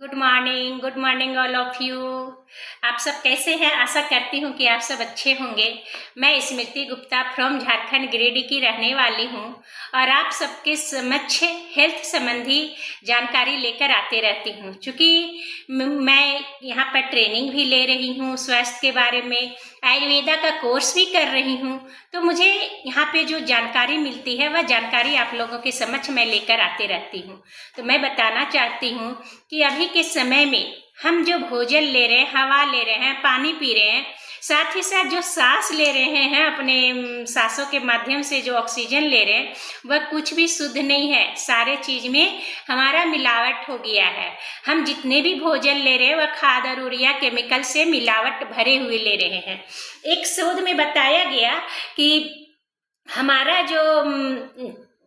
Good morning all of you. आप सब कैसे हैं? आशा करती हूँ कि आप सब अच्छे होंगे। मैं स्मृति गुप्ता फ्रॉम झारखंड गिरिडीह की रहने वाली हूँ और आप सबके समक्ष हेल्थ संबंधी जानकारी लेकर आते रहती हूँ। चूँकि मैं यहाँ पर ट्रेनिंग भी ले रही हूँ स्वास्थ्य के बारे में, आयुर्वेदा का कोर्स भी कर रही हूँ, तो मुझे यहाँ पे जो जानकारी मिलती है वह जानकारी आप लोगों के समक्ष मैं लेकर आते रहती हूँ। तो मैं बताना चाहती हूँ कि अभी के समय में हम जो भोजन ले रहे हैं, हवा ले रहे हैं, पानी पी रहे हैं, साथ ही साथ जो सांस ले रहे हैं, अपने सांसों के माध्यम से जो ऑक्सीजन ले रहे हैं, वह कुछ भी शुद्ध नहीं है। सारे चीज में हमारा मिलावट हो गया है। हम जितने भी भोजन ले रहे हैं वह खाद और यूरिया केमिकल से मिलावट भरे हुए ले रहे हैं। एक शोध में बताया गया कि हमारा जो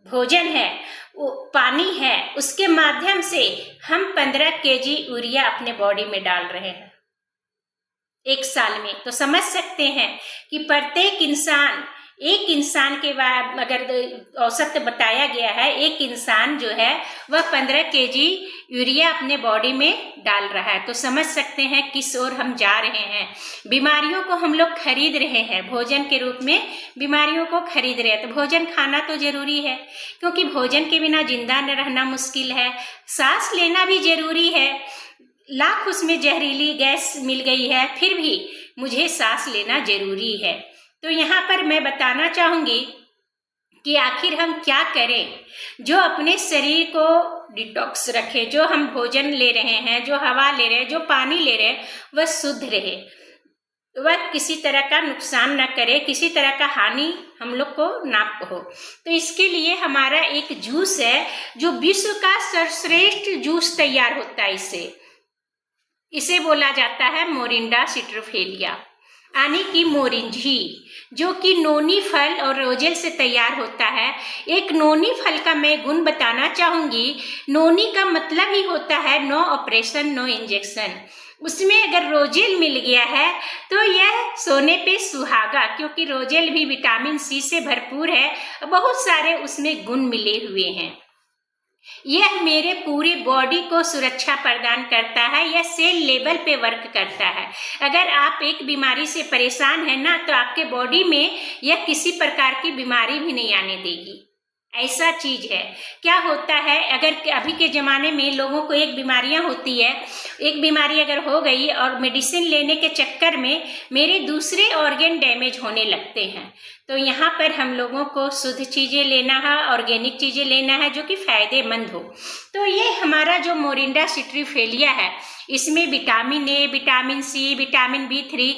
भोजन है, वो पानी है, उसके माध्यम से हम 15 केजी यूरिया अपने बॉडी में डाल रहे हैं एक साल में। तो समझ सकते हैं कि प्रत्येक इंसान, एक इंसान के बाद अगर औसत बताया गया है, एक इंसान जो है वह 15 केजी यूरिया अपने बॉडी में डाल रहा है। तो समझ सकते हैं किस ओर हम जा रहे हैं। बीमारियों को हम लोग खरीद रहे हैं, भोजन के रूप में बीमारियों को खरीद रहे हैं। तो भोजन खाना तो जरूरी है, क्योंकि भोजन के बिना जिंदा न रहना मुश्किल है। सांस लेना भी जरूरी है। लाख उसमें जहरीली गैस मिल गई है, फिर भी मुझे सांस लेना जरूरी है। तो यहाँ पर मैं बताना चाहूंगी कि आखिर हम क्या करें जो अपने शरीर को डिटॉक्स रखे। जो हम भोजन ले रहे हैं, जो हवा ले रहे हैं, जो पानी ले रहे हैं, वह शुद्ध रहे, वह किसी तरह का नुकसान न करे, किसी तरह का हानि हम लोग को ना हो। तो इसके लिए हमारा एक जूस है जो विश्व का सर्वश्रेष्ठ जूस तैयार होता है। इसे बोला जाता है मोरिंडा सिट्रोफेलिया, यानी कि मोरिंजी, जो कि नोनी फल और रोजेल से तैयार होता है। एक नोनी फल का मैं गुण बताना चाहूंगी। नोनी का मतलब ही होता है नो ऑपरेशन नो इंजेक्शन। उसमें अगर रोजेल मिल गया है तो यह सोने पे सुहागा, क्योंकि रोजेल भी विटामिन सी से भरपूर है, बहुत सारे उसमें गुण मिले हुए हैं। यह मेरे पूरे बॉडी को सुरक्षा प्रदान करता है। यह सेल लेवल पे वर्क करता है। अगर आप एक बीमारी से परेशान हैं ना, तो आपके बॉडी में यह किसी प्रकार की बीमारी भी नहीं आने देगी। ऐसा चीज है। क्या होता है, अगर अभी के जमाने में लोगों को एक बीमारियां होती है, एक बीमारी अगर हो गई और मेडिसिन लेने के चक्कर में मेरे दूसरे ऑर्गन डैमेज होने लगते हैं। तो यहाँ पर हम लोगों को शुद्ध चीजें लेना है, ऑर्गेनिक चीजें लेना है जो कि फायदेमंद हो। तो ये हमारा जो मोरिंडा सिट्रोफेलिया है, इसमें vitamin A, vitamin C, vitamin B3,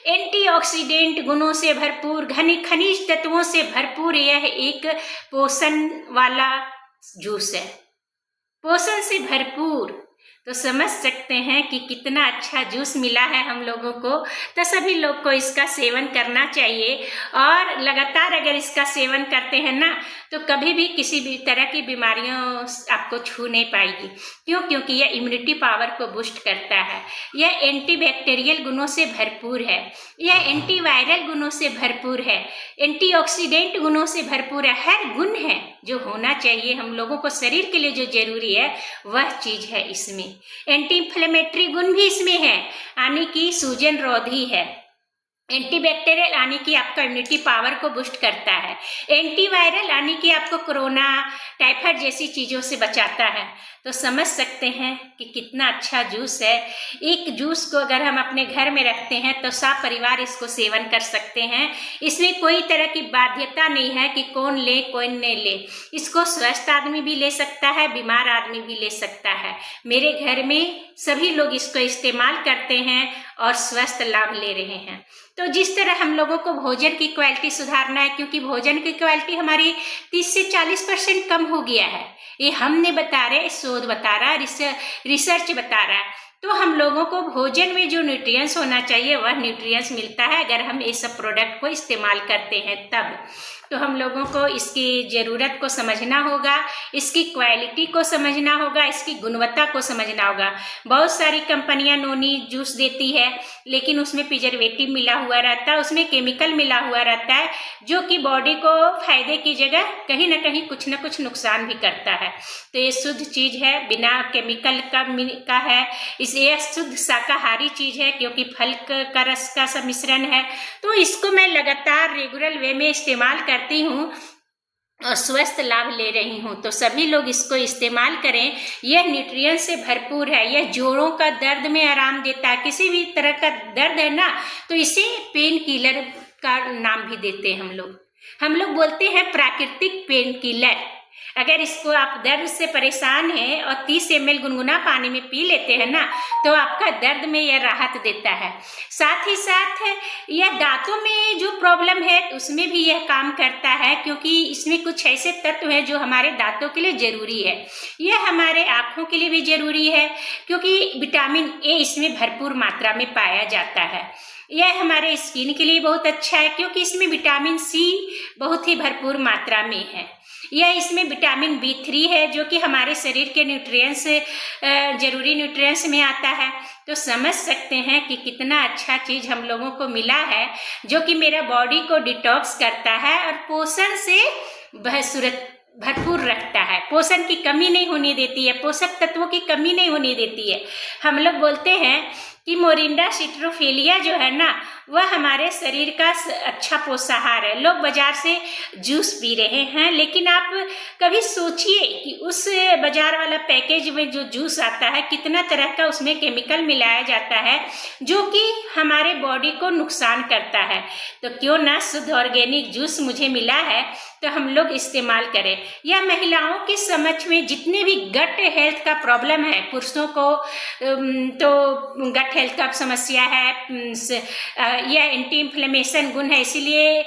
antioxidant गुणों से भरपूर, खनिज तत्वों से भरपूर यह एक पोषण वाला जूस है, पोषण से भरपूर। तो समझ सकते हैं कि कितना अच्छा जूस मिला है हम लोगों को। तो सभी लोग को इसका सेवन करना चाहिए, और लगातार अगर इसका सेवन करते हैं ना, तो कभी भी किसी भी तरह की बीमारियों आपको छू नहीं पाएगी। क्यों? क्योंकि यह इम्यूनिटी पावर को बूस्ट करता है। यह एंटीबैक्टीरियल गुणों से भरपूर है, यह एंटीवायरल गुणों से भरपूर है, एंटीऑक्सीडेंट गुणों से भरपूर है। हर गुण है जो होना चाहिए हम लोगों को शरीर के लिए, जो जरूरी है वह चीज है इसमें। एंटी इंफ्लेमेटरी गुण भी इसमें है, यानी कि सूजन रोधी है। एंटीबैक्टीरियल यानी कि आपका इम्यूनिटी पावर को बूस्ट करता है। एंटीवायरल यानी कि आपको कोरोना, टाइफाइड जैसी चीजों से बचाता है। तो समझ सकते हैं कि कितना अच्छा जूस है। एक जूस को अगर हम अपने घर में रखते हैं तो सब परिवार इसको सेवन कर सकते हैं। इसमें कोई तरह की बाध्यता नहीं है कि कौन ले कौन नहीं ले। इसको स्वस्थ आदमी भी ले सकता है, बीमार आदमी भी ले सकता है। मेरे घर में सभी लोग इसको इस्तेमाल करते हैं और स्वस्थ लाभ ले रहे हैं। तो जिस तरह हम लोगों को भोजन की क्वालिटी सुधारना है, क्योंकि भोजन की क्वालिटी हमारी 30 से 40% कम हो गया है। ये हम नहीं बता रहे, शोध बता रहा है, रिसर्च बता रहा है। तो हम लोगों को भोजन में जो न्यूट्रिएंट्स होना चाहिए वह न्यूट्रिएंट्स मिलता है अगर हम ये सब प्रोडक्ट को इस्तेमाल करते हैं तब। तो हम लोगों को इसकी ज़रूरत को समझना होगा, इसकी क्वालिटी को समझना होगा, इसकी गुणवत्ता को समझना होगा। बहुत सारी कंपनियां नोनी जूस देती है लेकिन उसमें प्रिजर्वेटिव मिला हुआ रहता है, उसमें केमिकल मिला हुआ रहता है जो कि बॉडी को फायदे की जगह कहीं ना कहीं कुछ ना कुछ नुकसान भी करता है। तो ये शुद्ध चीज़ है, बिना केमिकल का है, ये शुद्ध शाकाहारी चीज़ है क्योंकि फल का रस का सम्मिश्रण है। तो इसको मैं लगातार रेगुलर वे में इस्तेमाल करती हूँ और स्वस्थ लाभ ले रही हूँ। तो सभी लोग इसको इस्तेमाल करें। यह न्यूट्रिएंट से भरपूर है, यह जोड़ों का दर्द में आराम देता है। किसी भी तरह का दर्द है ना तो इसे पेन किलर का नाम भी देते हैं हम लोग बोलते हैं प्राकृतिक पेन किलर। अगर इसको आप दर्द से परेशान हैं और 30 ml गुनगुना पानी में पी लेते हैं ना तो आपका दर्द में यह राहत देता है। साथ ही साथ यह दांतों में जो प्रॉब्लम है उसमें भी यह काम करता है क्योंकि इसमें कुछ ऐसे तत्व हैं जो हमारे दांतों के लिए जरूरी है। यह हमारे आँखों के लिए भी जरूरी है क्योंकि विटामिन ए इसमें भरपूर मात्रा में पाया जाता है। यह हमारे स्किन के लिए बहुत अच्छा है क्योंकि इसमें विटामिन सी बहुत ही भरपूर मात्रा में है। यह इसमें विटामिन B3 है जो कि हमारे शरीर के न्यूट्रिएंट्स जरूरी न्यूट्रिएंट्स में आता है। तो समझ सकते हैं कि कितना अच्छा चीज़ हम लोगों को मिला है जो कि मेरा बॉडी को डिटॉक्स करता है और पोषण से भरपूर रखता है। पोषण की कमी नहीं होने देती है, पोषक तत्वों की कमी नहीं होने देती है। हम लोग बोलते हैं कि मोरिंडा सिट्रोफिलिया जो है ना वह हमारे शरीर का अच्छा पोषाहार है। लोग बाजार से जूस पी रहे हैं लेकिन आप कभी सोचिए कि उस बाजार वाला पैकेज में जो जूस आता है कितना तरह का उसमें केमिकल मिलाया जाता है जो कि हमारे बॉडी को नुकसान करता है। तो क्यों ना शुद्ध ऑर्गेनिक जूस मुझे मिला है तो हम लोग इस्तेमाल करें। या महिलाओं के समझ में जितने भी गट हेल्थ का प्रॉब्लम है, पुरुषों को तो गट हेल्थ का समस्या है, यह एंटी इन्फ्लेमेशन गुण है, इसीलिए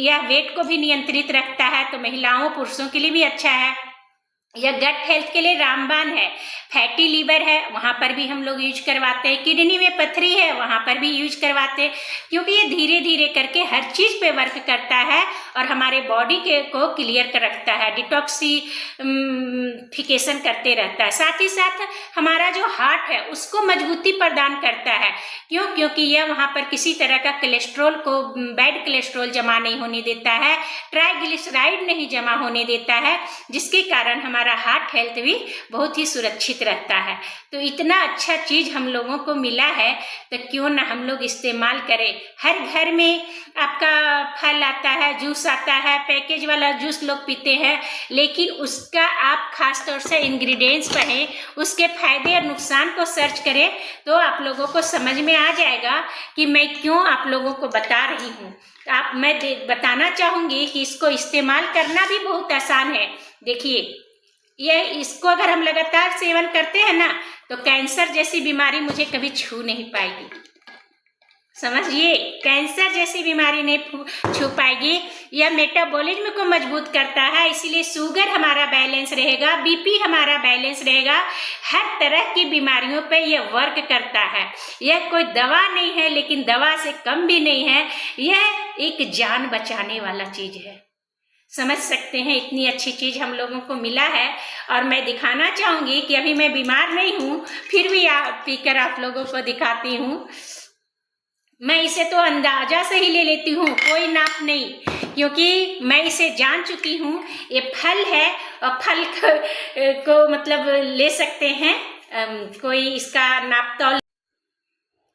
यह वेट को भी नियंत्रित रखता है। तो महिलाओं पुरुषों के लिए भी अच्छा है। यह गट हेल्थ के लिए रामबाण है। फैटी लीवर है वहाँ पर भी हम लोग यूज करवाते हैं। किडनी में पथरी है वहाँ पर भी यूज करवाते हैं क्योंकि ये धीरे धीरे करके हर चीज़ पे वर्क करता है और हमारे बॉडी को क्लियर कर रखता है, डिटॉक्सिफिकेशन करते रहता है। साथ ही साथ हमारा जो हार्ट है उसको मजबूती प्रदान करता है। क्यों? क्योंकि यह वहाँ पर किसी तरह का कोलेस्ट्रॉल को, बैड कोलेस्ट्रॉल जमा नहीं होने देता है, ट्राइग्लिसराइड नहीं जमा होने देता है, जिसके कारण हमारा हार्ट हेल्थ भी बहुत ही सुरक्षित रहता है। तो इतना अच्छा चीज हम लोगों को मिला है तो क्यों ना हम लोग इस्तेमाल करें। हर घर में आपका फल आता है, जूस आता है, पैकेज वाला जूस लोग पीते हैं, लेकिन उसका आप खास तौर से इंग्रेडिएंट्स पढ़ें, उसके फायदे और नुकसान को सर्च करें तो आप लोगों को समझ में आ जाएगा कि मैं क्यों आप लोगों को बता रही हूँ। मैं बताना चाहूंगी कि इसको इस्तेमाल करना भी बहुत आसान है। देखिए, इसको अगर हम लगातार सेवन करते हैं ना तो कैंसर जैसी बीमारी मुझे कभी छू नहीं पाएगी। समझिए, कैंसर जैसी बीमारी नहीं छू पाएगी। यह मेटाबॉलिज्म को मजबूत करता है, इसीलिए शुगर हमारा बैलेंस रहेगा, बीपी हमारा बैलेंस रहेगा। हर तरह की बीमारियों पे यह वर्क करता है। यह कोई दवा नहीं है, लेकिन दवा से कम भी नहीं है। यह एक जान बचाने वाला चीज है। समझ सकते हैं, इतनी अच्छी चीज हम लोगों को मिला है। और मैं दिखाना चाहूंगी कि अभी मैं बीमार नहीं हूँ, फिर भी पीकर आप लोगों को दिखाती हूँ। मैं इसे तो अंदाजा से ही ले लेती हूँ, कोई नाप नहीं, क्योंकि मैं इसे जान चुकी हूँ। ये फल है और फल को मतलब ले सकते हैं, कोई इसका नाप तौल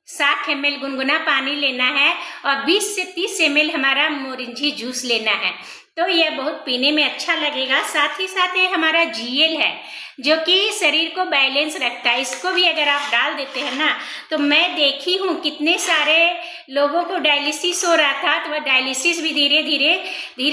60 ml गुनगुना पानी लेना है और 20 से 30 ml हमारा मोरिंजी जूस लेना है, तो यह बहुत पीने में अच्छा लगेगा। साथ ही साथ ये हमारा GL है जो कि शरीर को बैलेंस रखता है। इसको भी अगर आप डाल देते हैं ना, तो मैं देखी हूँ कितने सारे लोगों को डायलिसिस हो रहा था, तो वह डायलिसिस भी धीरे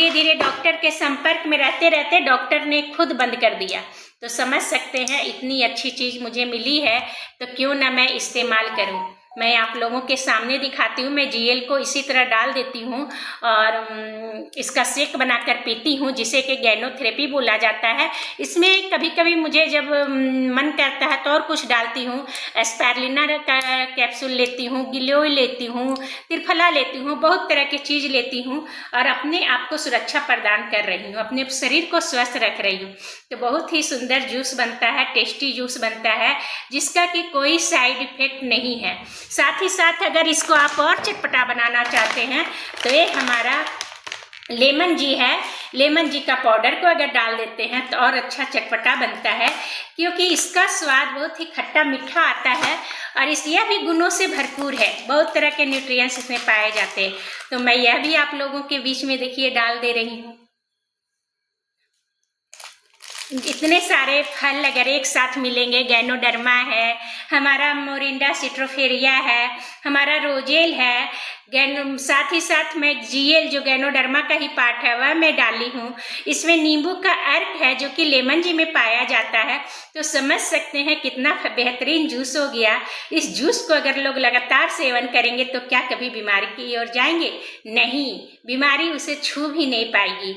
धीरे डॉक्टर के संपर्क में रहते रहते डॉक्टर ने खुद बंद कर दिया। तो समझ सकते हैं, इतनी अच्छी चीज मुझे मिली है तो क्यों ना मैं इस्तेमाल करूं। मैं आप लोगों के सामने दिखाती हूँ। मैं जीएल को इसी तरह डाल देती हूँ और इसका शेक बनाकर पीती हूँ, जिसे कि गैनोथेरेपी बोला जाता है। इसमें कभी कभी मुझे जब मन करता है तो और कुछ डालती हूँ। एस्पैरुलिना का कैप्सूल लेती हूँ, गिलोय लेती हूँ, त्रिफला लेती हूँ, बहुत तरह की चीज़ लेती हूँ और अपने आप को सुरक्षा प्रदान कर रही हूँ, अपने शरीर को स्वस्थ रख रही हूँ। तो बहुत ही सुंदर जूस बनता है, टेस्टी जूस बनता है, जिसका कि कोई साइड इफेक्ट नहीं है। साथ ही साथ अगर इसको आप और चटपटा बनाना चाहते हैं तो ये हमारा लेमन जी है, लेमन जी का पाउडर को अगर डाल देते हैं तो और अच्छा चटपटा बनता है, क्योंकि इसका स्वाद बहुत ही खट्टा मीठा आता है और यह भी गुणों से भरपूर है। बहुत तरह के न्यूट्रिएंट्स इसमें पाए जाते हैं। तो मैं यह भी आप लोगों के बीच में देखिए डाल दे रही हूँ। इतने सारे फल अगर एक साथ मिलेंगे, गैनोडर्मा है, हमारा मोरिंडा सिट्रोफेरिया है, हमारा रोजेल है, साथ ही साथ मैं जीएल जो गैनोडर्मा का ही पार्ट है वह मैं डाली हूँ। इसमें नींबू का अर्क है जो कि लेमन जी में पाया जाता है। तो समझ सकते हैं कितना बेहतरीन जूस हो गया। इस जूस को अगर लोग लगातार सेवन करेंगे तो क्या कभी बीमारी की ओर जाएंगे? नहीं, बीमारी उसे छू भी नहीं पाएगी।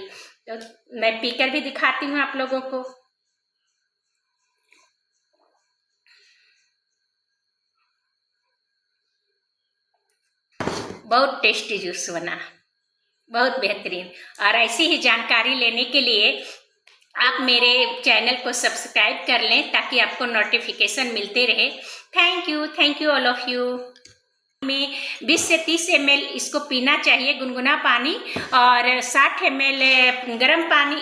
तो मैं पीकर भी दिखाती हूँ आप लोगों को। बहुत टेस्टी जूस बना, बहुत बेहतरीन। और ऐसी ही जानकारी लेने के लिए आप मेरे चैनल को सब्सक्राइब कर लें ताकि आपको नोटिफिकेशन मिलते रहे। Thank you all of you. में 20 से 30 ml इसको पीना चाहिए, गुनगुना पानी, और 60 ml गर्म पानी